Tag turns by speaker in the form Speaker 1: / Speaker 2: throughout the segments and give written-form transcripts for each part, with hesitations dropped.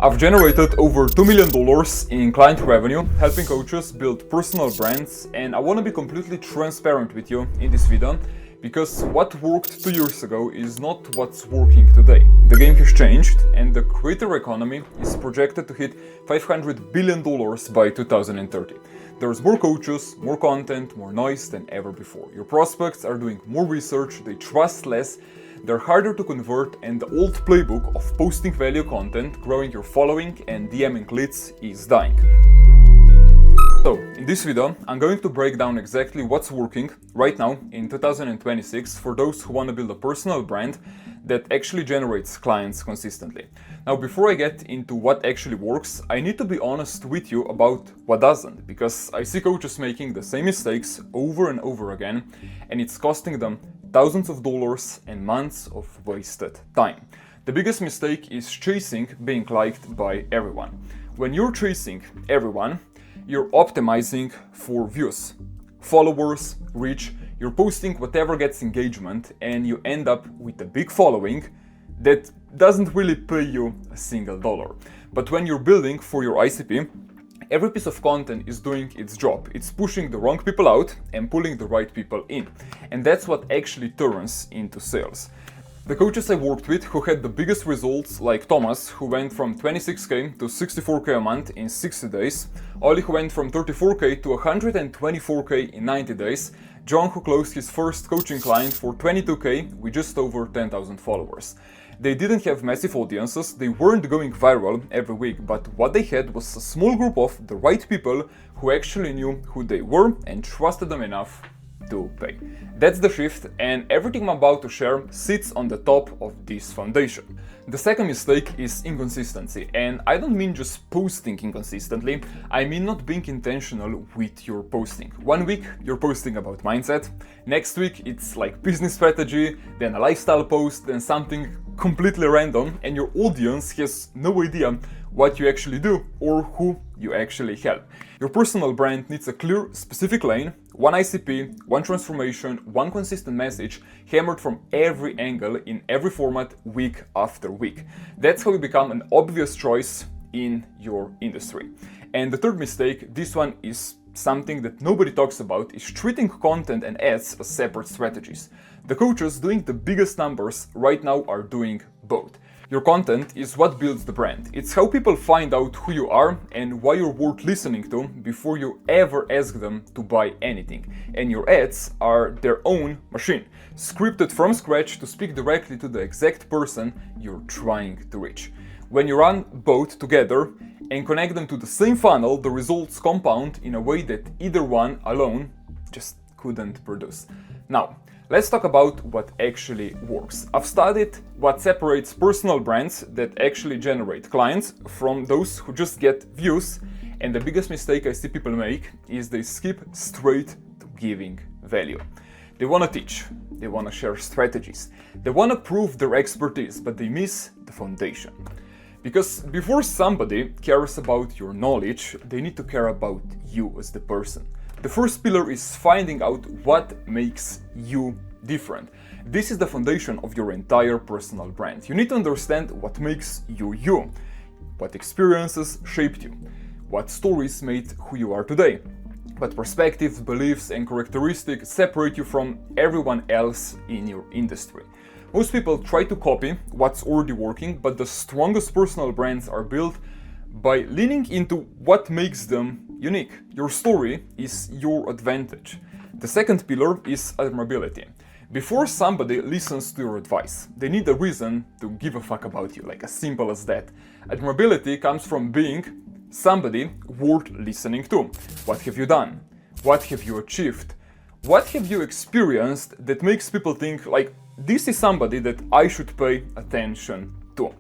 Speaker 1: I've generated over $2 million in client revenue, helping coaches build personal brands, and I want to be completely transparent with you in this video, because what worked 2 years ago is not what's working today. The game has changed, and the creator economy is projected to hit $500 billion by 2030. There's more coaches, more content, more noise than ever before. Your prospects are doing more research, they trust less, they're harder to convert, and the old playbook of posting value content, growing your following, and DMing leads is dying. So, in this video, I'm going to break down exactly what's working right now in 2026 for those who want to build a personal brand that actually generates clients consistently. Now, before I get into what actually works, I need to be honest with you about what doesn't, because I see coaches making the same mistakes over and over again, and it's costing them thousands of dollars and months of wasted time. The biggest mistake is chasing being liked by everyone. When you're chasing everyone, you're optimizing for views, followers, reach, you're posting whatever gets engagement, and you end up with a big following that doesn't really pay you a single dollar. But when you're building for your ICP, every piece of content is doing its job. It's pushing the wrong people out and pulling the right people in. And that's what actually turns into sales. The coaches I worked with who had the biggest results, like Thomas, who went from 26k to 64k a month in 60 days, Oli, who went from 34k to 124k in 90 days, John, who closed his first coaching client for 22k with just over 10,000 followers. They didn't have massive audiences, they weren't going viral every week, but what they had was a small group of the right people who actually knew who they were and trusted them enough to pay. That's the shift, and everything I'm about to share sits on the top of this foundation. The second mistake is inconsistency, and I don't mean just posting inconsistently, I mean not being intentional with your posting. 1 week you're posting about mindset, next week it's like business strategy, then a lifestyle post, then something completely random, and your audience has no idea what you actually do or who you actually help. Your personal brand needs a clear, specific lane, one ICP, one transformation, one consistent message, hammered from every angle in every format, week after week. That's how you become an obvious choice in your industry. And the third mistake, this one is something that nobody talks about, is treating content and ads as separate strategies. The coaches doing the biggest numbers right now are doing both. Your content is what builds the brand. It's how people find out who you are and why you're worth listening to before you ever ask them to buy anything. And your ads are their own machine, scripted from scratch to speak directly to the exact person you're trying to reach. When you run both together and connect them to the same funnel, the results compound in a way that either one alone just couldn't produce. Now, let's talk about what actually works. I've studied what separates personal brands that actually generate clients from those who just get views, and the biggest mistake I see people make is they skip straight to giving value. They want to teach, they want to share strategies, they want to prove their expertise, but they miss the foundation. Because before somebody cares about your knowledge, they need to care about you as the person. The first pillar is finding out what makes you different. This is the foundation of your entire personal brand. You need to understand what makes you you, what experiences shaped you, what stories made who you are today, what perspectives, beliefs, and characteristics separate you from everyone else in your industry. Most people try to copy what's already working, but the strongest personal brands are built by leaning into what makes them unique. Your story is your advantage. The second pillar is admirability. Before somebody listens to your advice, they need a reason to give a fuck about you, like as simple as that. Admirability comes from being somebody worth listening to. What have you done? What have you achieved? What have you experienced that makes people think like, this is somebody that I should pay attention to?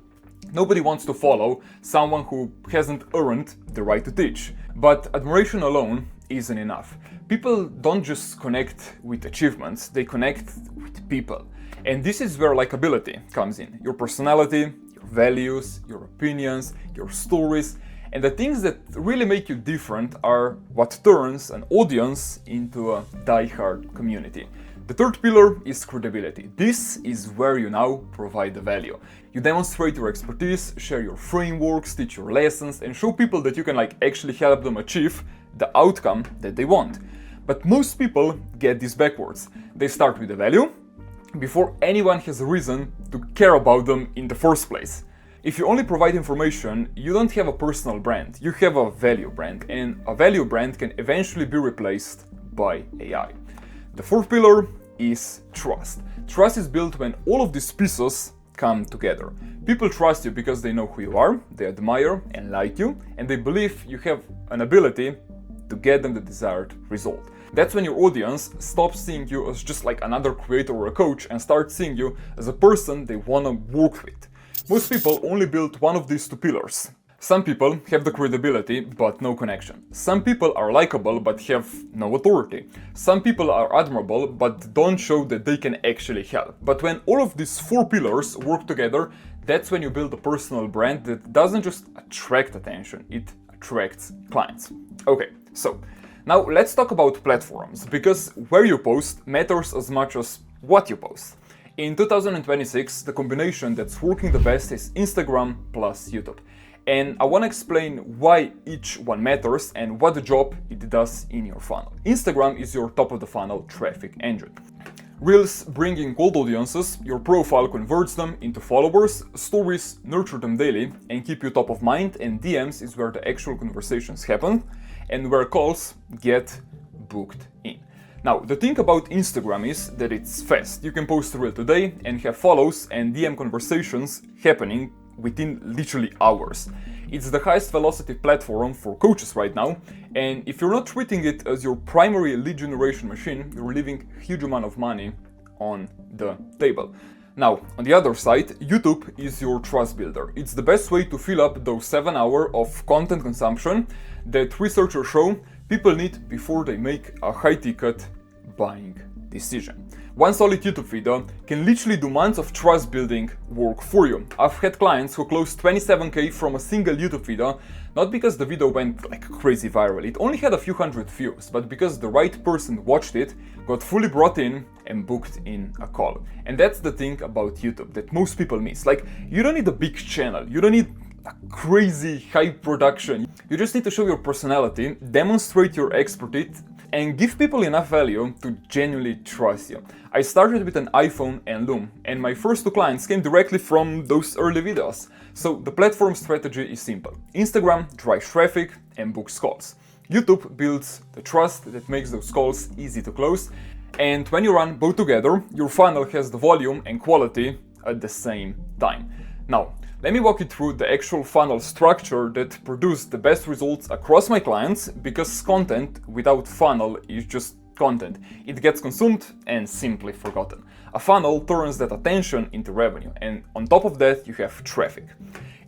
Speaker 1: Nobody wants to follow someone who hasn't earned the right to teach. But admiration alone isn't enough. People don't just connect with achievements, they connect with people. And this is where likability comes in. Your personality, your values, your opinions, your stories, and the things that really make you different are what turns an audience into a die-hard community. The third pillar is credibility. This is where you now provide the value. You demonstrate your expertise, share your frameworks, teach your lessons, and show people that you can actually help them achieve the outcome that they want. But most people get this backwards. They start with the value before anyone has a reason to care about them in the first place. If you only provide information, you don't have a personal brand, you have a value brand, and a value brand can eventually be replaced by AI. The fourth pillar is trust. Trust is built when all of these pieces come together. People trust you because they know who you are, they admire and like you, and they believe you have an ability to get them the desired result. That's when your audience stops seeing you as just like another creator or a coach and starts seeing you as a person they want to work with. Most people only build one of these two pillars. Some people have the credibility but no connection. Some people are likable but have no authority. Some people are admirable but don't show that they can actually help. But when all of these four pillars work together, that's when you build a personal brand that doesn't just attract attention, it attracts clients. Okay, so now let's talk about platforms, because where you post matters as much as what you post. In 2026, the combination that's working the best is Instagram plus YouTube. And I want to explain why each one matters and what job it does in your funnel. Instagram is your top of the funnel traffic engine. Reels bring in cold audiences, your profile converts them into followers, stories nurture them daily and keep you top of mind, and DMs is where the actual conversations happen and where calls get booked in. Now, the thing about Instagram is that it's fast. You can post a reel today and have follows and DM conversations happening within literally hours. It's the highest velocity platform for coaches right now, and if you're not treating it as your primary lead generation machine, you're leaving a huge amount of money on the table. Now, on the other side, YouTube is your trust builder. It's the best way to fill up those 7 hours of content consumption that researchers show people need before they make a high-ticket buying decision. One solid YouTube video can literally do months of trust building work for you. I've had clients who closed 27k from a single YouTube video, not because the video went like crazy viral, it only had a few hundred views, but because the right person watched it, got fully brought in and booked in a call. And that's the thing about YouTube that most people miss. Like, you don't need a big channel, you don't need a crazy high production. You just need to show your personality, demonstrate your expertise, and give people enough value to genuinely trust you. I started with an iPhone and Loom, and my first two clients came directly from those early videos. So the platform strategy is simple. Instagram drives traffic and books calls. YouTube builds the trust that makes those calls easy to close. And when you run both together, your funnel has the volume and quality at the same time. Now, let me walk you through the actual funnel structure that produced the best results across my clients, because content without funnel is just content. It gets consumed and simply forgotten. A funnel turns that attention into revenue, and on top of that you have traffic.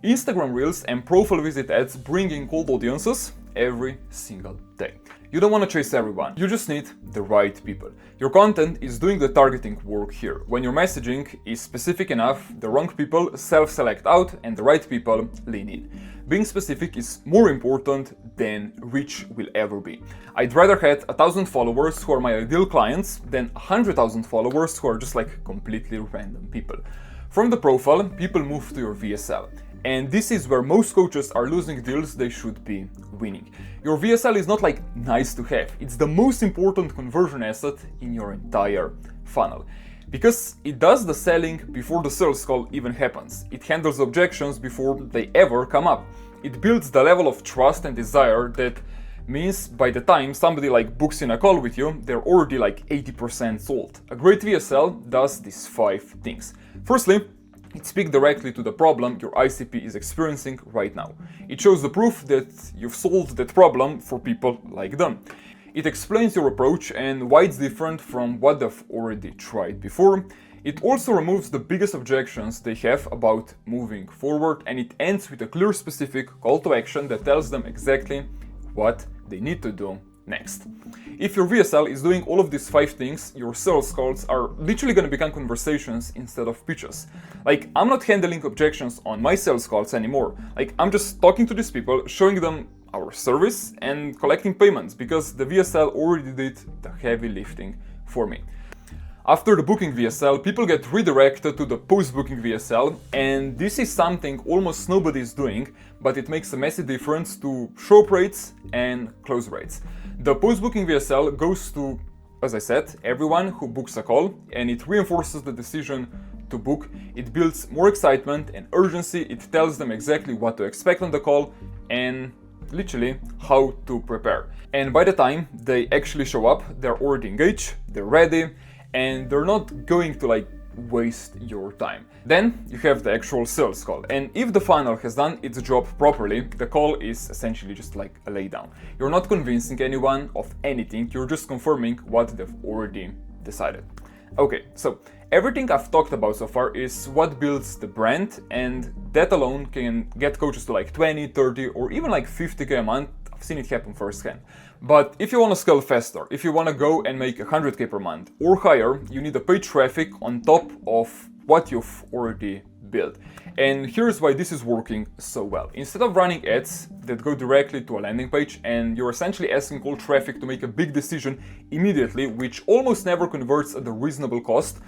Speaker 1: Instagram Reels and profile visit ads bring in cold audiences every single day. You don't want to chase everyone, you just need the right people. Your content is doing the targeting work here. When your messaging is specific enough, the wrong people self-select out and the right people lean in. Being specific is more important than reach will ever be. I'd rather have 1,000 followers who are my ideal clients than 100,000 followers who are just like completely random people. From the profile, people move to your VSL. And this is where most coaches are losing deals they should be winning. Your VSL is not like nice to have, it's the most important conversion asset in your entire funnel. Because it does the selling before the sales call even happens. It handles objections before they ever come up. It builds the level of trust and desire that means by the time somebody like books in a call with you, they're already like 80% sold. A great VSL does these 5 things. Firstly, it speaks directly to the problem your ICP is experiencing right now. It shows the proof that you've solved that problem for people like them. It explains your approach and why it's different from what they've already tried before. It also removes the biggest objections they have about moving forward, and it ends with a clear, specific call to action that tells them exactly what they need to do next. If your VSL is doing all of these 5 things, your sales calls are literally going to become conversations instead of pitches. Like, I'm not handling objections on my sales calls anymore. Like, I'm just talking to these people, showing them our service and collecting payments because the VSL already did the heavy lifting for me. After the booking VSL, people get redirected to the post-booking VSL, and this is something almost nobody is doing, but it makes a massive difference to show-up rates and close rates. The post-booking VSL goes to, as I said, everyone who books a call, and it reinforces the decision to book. It builds more excitement and urgency. It tells them exactly what to expect on the call and literally how to prepare. And by the time they actually show up, they're already engaged, they're ready, and they're not going to waste your time. Then you have the actual sales call, and if the funnel has done its job properly, the call is essentially just like a laydown. You're not convincing anyone of anything, you're just confirming what they've already decided. Okay, so everything I've talked about so far is what builds the brand, and that alone can get coaches to 20, 30, or even 50k a month. I've seen it happen firsthand. But if you want to scale faster, if you want to go and make 100k per month or higher, you need a paid traffic on top of what you've already built. And here's why this is working so well. Instead of running ads that go directly to a landing page and you're essentially asking cold traffic to make a big decision immediately, which almost never converts at a reasonable cost,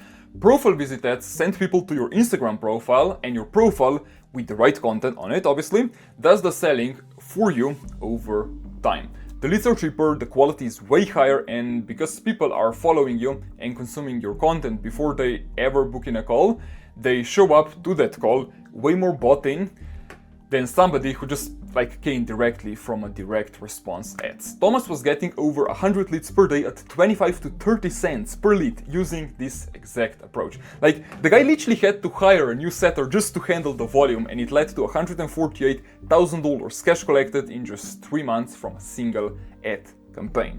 Speaker 1: profile visit ads send people to your Instagram profile, and your profile, with the right content on it obviously, does the selling for you over time. The leads are cheaper, the quality is way higher, and because people are following you and consuming your content before they ever book in a call, they show up to that call way more bought in than somebody who just came directly from a direct response ads. Thomas was getting over 100 leads per day at 25 to 30 cents per lead using this exact approach. The guy literally had to hire a new setter just to handle the volume, and it led to $148,000 cash collected in just 3 months from a single ad campaign.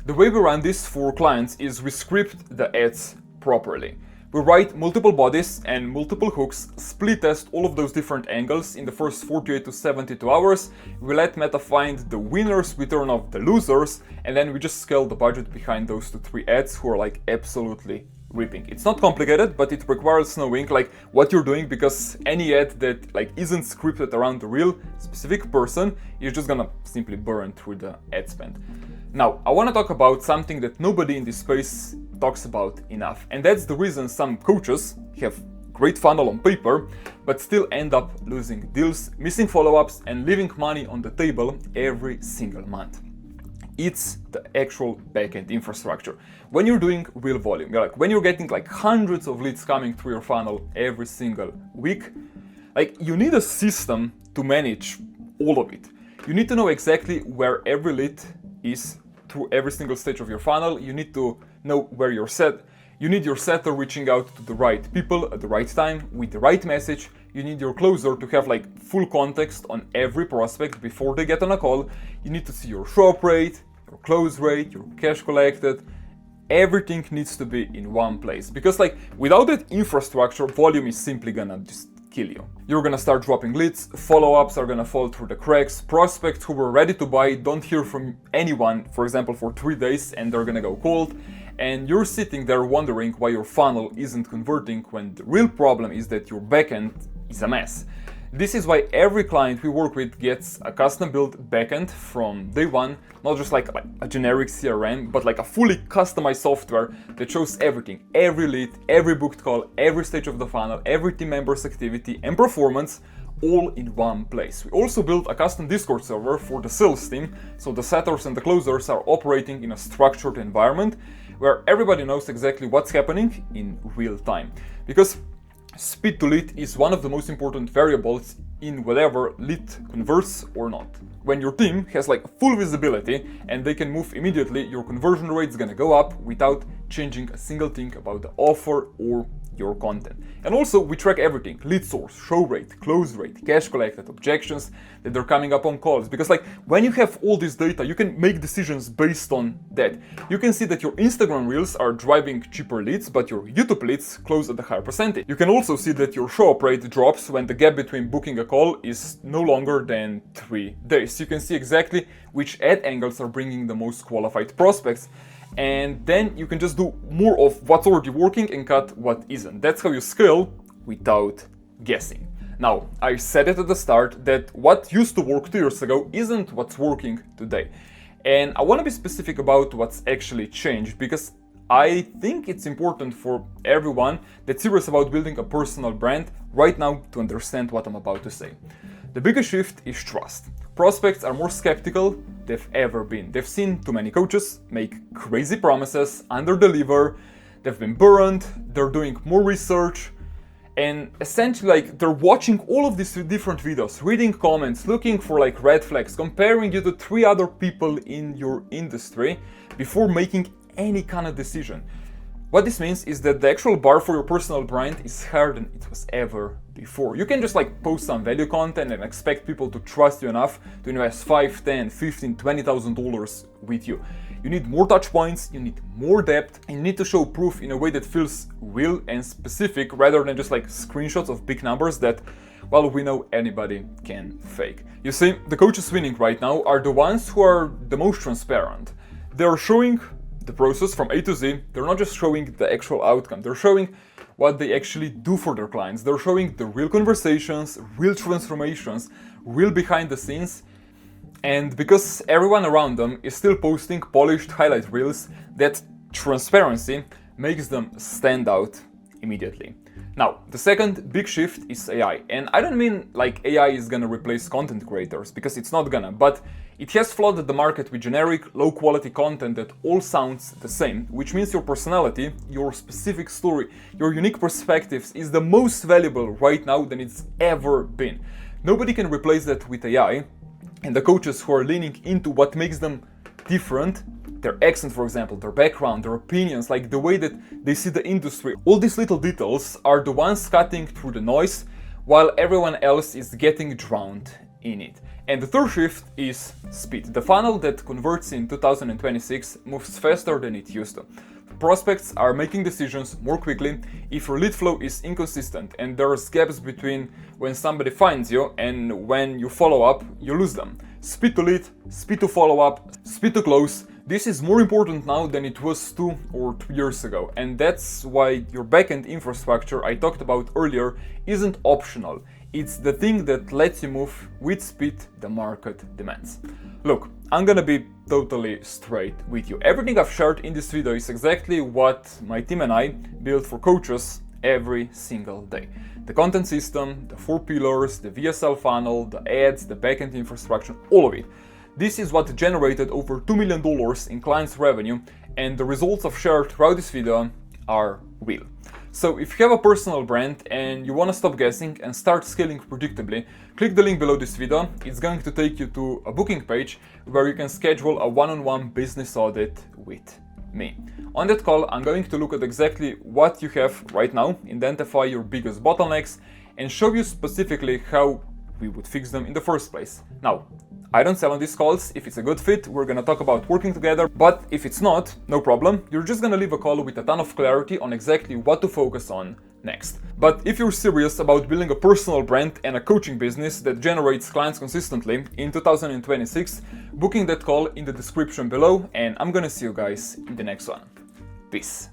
Speaker 1: The way we run this for clients is we script the ads properly. We write multiple bodies and multiple hooks, split test all of those different angles in the first 48 to 72 hours, we let Meta find the winners, we turn off the losers, and then we just scale the budget behind those 2-3 ads who are absolutely ripping. It's not complicated, but it requires knowing what you're doing, because any ad that isn't scripted around the real specific person is just gonna simply burn through the ad spend. Now, I want to talk about something that nobody in this space talks about enough, and that's the reason some coaches have great funnel on paper but still end up losing deals, missing follow-ups, and leaving money on the table every single month. It's the actual backend infrastructure. When you're doing real volume, when you're getting hundreds of leads coming through your funnel every single week, you need a system to manage all of it. You need to know exactly where every lead is through every single stage of your funnel. You need to know where you're set. You need your setter reaching out to the right people at the right time with the right message. You need your closer to have full context on every prospect before they get on a call. You need to see your show-up rate, your close rate, your cash collected. Everything needs to be in one place, because without that infrastructure, volume is simply gonna just kill you. You're gonna start dropping leads, follow-ups are gonna fall through the cracks, prospects who were ready to buy don't hear from anyone, for example, for 3 days, and they're gonna go cold, and you're sitting there wondering why your funnel isn't converting, when the real problem is that your backend is a mess. This is why every client we work with gets a custom-built backend from day one, not just a generic CRM, but a fully customized software that shows everything, every lead, every booked call, every stage of the funnel, every team member's activity and performance, all in one place. We also built a custom Discord server for the sales team, so the setters and the closers are operating in a structured environment where everybody knows exactly what's happening in real time. Because speed to lead is one of the most important variables in whatever lead converts or not. When your team has full visibility and they can move immediately, your conversion rate is gonna go up without changing a single thing about the offer or your content. And also we track everything: lead source, show rate, close rate, cash collected, objections that are coming up on calls. Because when you have all this data, you can make decisions based on that. You can see that your Instagram reels are driving cheaper leads, but your YouTube leads close at a higher percentage. You can also see that your show-up rate drops when the gap between booking a call is no longer than 3 days. You can see exactly which ad angles are bringing the most qualified prospects, and then you can just do more of what's already working and cut what isn't. That's how you scale without guessing. Now, I said it at the start that what used to work 2 years ago isn't what's working today. And I want to be specific about what's actually changed, because I think it's important for everyone that's serious about building a personal brand right now to understand what I'm about to say. The biggest shift is trust. Prospects are more skeptical than they've ever been. They've seen too many coaches make crazy promises, under-deliver, they've been burned, they're doing more research, and essentially like they're watching all of these different videos, reading comments, looking for like red flags, comparing you to 3 other people in your industry before making any kind of decision. What this means is that the actual bar for your personal brand is higher than it was ever before. You can just like post some value content and expect people to trust you enough to invest $5, $10, $15, $20,000 with you. You need more touch points, you need more depth, and you need to show proof in a way that feels real and specific rather than just like screenshots of big numbers that, well, we know anybody can fake. You see, the coaches winning right now are the ones who are the most transparent. They're showing the process from A to Z. They're not just showing the actual outcome, they're showing what they actually do for their clients. They're showing the real conversations, real transformations, real behind the scenes. And because everyone around them is still posting polished highlight reels, that transparency makes them stand out immediately. Now, the second big shift is AI. And I don't mean like AI is gonna replace content creators, because it's not gonna, but it has flooded the market with generic, low-quality content that all sounds the same, which means your personality, your specific story, your unique perspectives is the most valuable right now than it's ever been. Nobody can replace that with AI, and the coaches who are leaning into what makes them different, their accent, for example, their background, their opinions, like the way that they see the industry, all these little details are the ones cutting through the noise while everyone else is getting drowned in it. And the third shift is speed. The funnel that converts in 2026 moves faster than it used to. Prospects are making decisions more quickly if your lead flow is inconsistent and there's gaps between when somebody finds you and when you follow up, you lose them. Speed to lead, speed to follow up, speed to close. This is more important now than it was 2 or 3 years ago, and that's why your backend infrastructure I talked about earlier isn't optional. It's the thing that lets you move with speed the market demands. Look, I'm gonna be totally straight with you. Everything I've shared in this video is exactly what my team and I build for coaches every single day. The content system, the 4 pillars, the VSL funnel, the ads, the backend infrastructure, all of it. This is what generated over $2 million in clients' revenue, and the results I've shared throughout this video are real. So if you have a personal brand and you want to stop guessing and start scaling predictably, click the link below this video. It's going to take you to a booking page where you can schedule a one-on-one business audit with me. On that call, I'm going to look at exactly what you have right now, identify your biggest bottlenecks, and show you specifically how we would fix them in the first place. Now, I don't sell on these calls. If it's a good fit, we're gonna talk about working together, but if it's not, no problem. You're just gonna leave a call with a ton of clarity on exactly what to focus on next. But if you're serious about building a personal brand and a coaching business that generates clients consistently in 2026, booking that call in the description below, and I'm gonna see you guys in the next one. Peace.